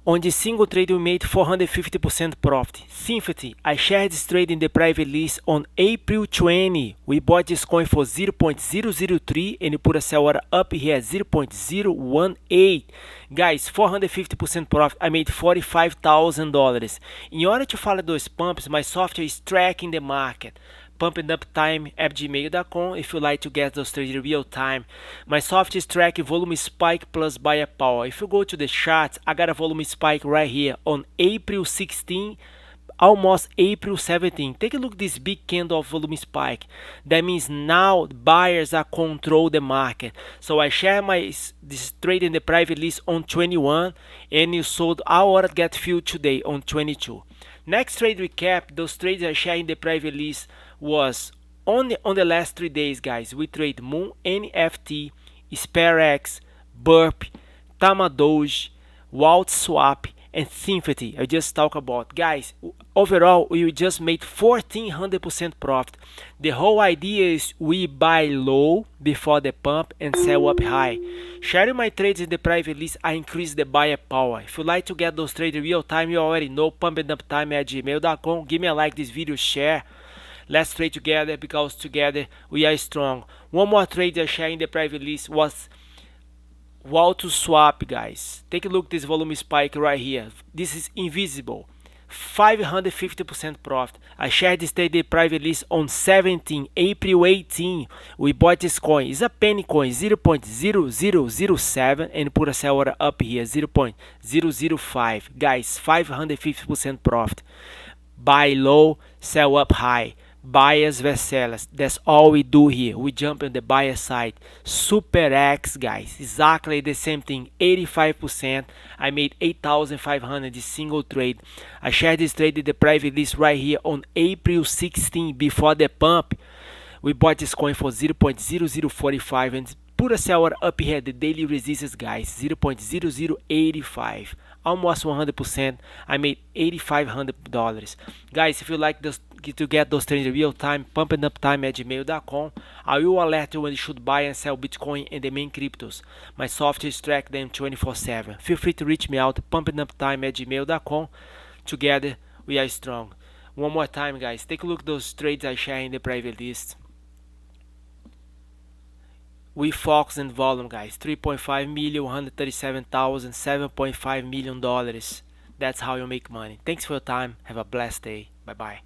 On the single trade, we made 450% profit. Synthetity, I shared this trade in the private list on April 20. We bought this coin for 0.003 and we put a sell order up here at 0.018. Guys, 450% profit. I made $45,000. In order to follow those pumps, my software is tracking the market. pumpdumptime@gmail.com if you like to get those trades in real time. My software is tracking volume spike plus buyer power. If you go to the charts, I got a volume spike right here on April 16, almost April 17. Take a look at this big candle of volume spike. That means now buyers are control the market. So I share this trade in the private list on 21 and you sold our order get filled today on 22. Next trade recap, those trades I share in the private list was on the last 3 days, guys. We trade Moonie NFT, SPERAX, BURP, TAMADOGE, WAULTSWAP, and Synthetity. I just talk about, guys. Overall, we just made 1400% profit. The whole idea is we buy low before the pump and sell up high. Sharing my trades in the private list, I increase the buyer power. If you like to get those trades in real time, you already know, pumpdumptime@gmail.com. Give me a like this video, share. Let's trade together because together we are strong. One more trade I share in the private list was WAULTSWAP, guys. Take a look at this volume spike right here. This is invisible. 550% profit. I shared this trade in the private list on April 18. We bought this coin. It's a penny coin, 0.0007, and put a sell order up here, 0.005. Guys, 550% profit. Buy low, sell up high. Buyers vs sellers. That's all we do here. We jump on the buyer side. SPERAX, guys, exactly the same thing. 85%. I made 8,500 this single trade. I shared this trade in the private list right here on April 16 before the pump. We bought this coin for 0.0045 and put a sell order up here. The daily resistance, guys, 0.0085. Almost 100%. I made $8,500. Guys, if you like this, to get those trades in real time, pumpdumptime@gmail.com. I will alert you when you should buy and sell Bitcoin and the main cryptos. My software is track them 24/7. Feel free to reach me out, pumpdumptime@gmail.com. Together we are strong. One more time, guys, take a look at those trades I share in the private list. We focus on volume, guys. 3.5 million, 137,000, $7.5 million. That's how you make money. Thanks for your time. Have a blessed day. Bye bye.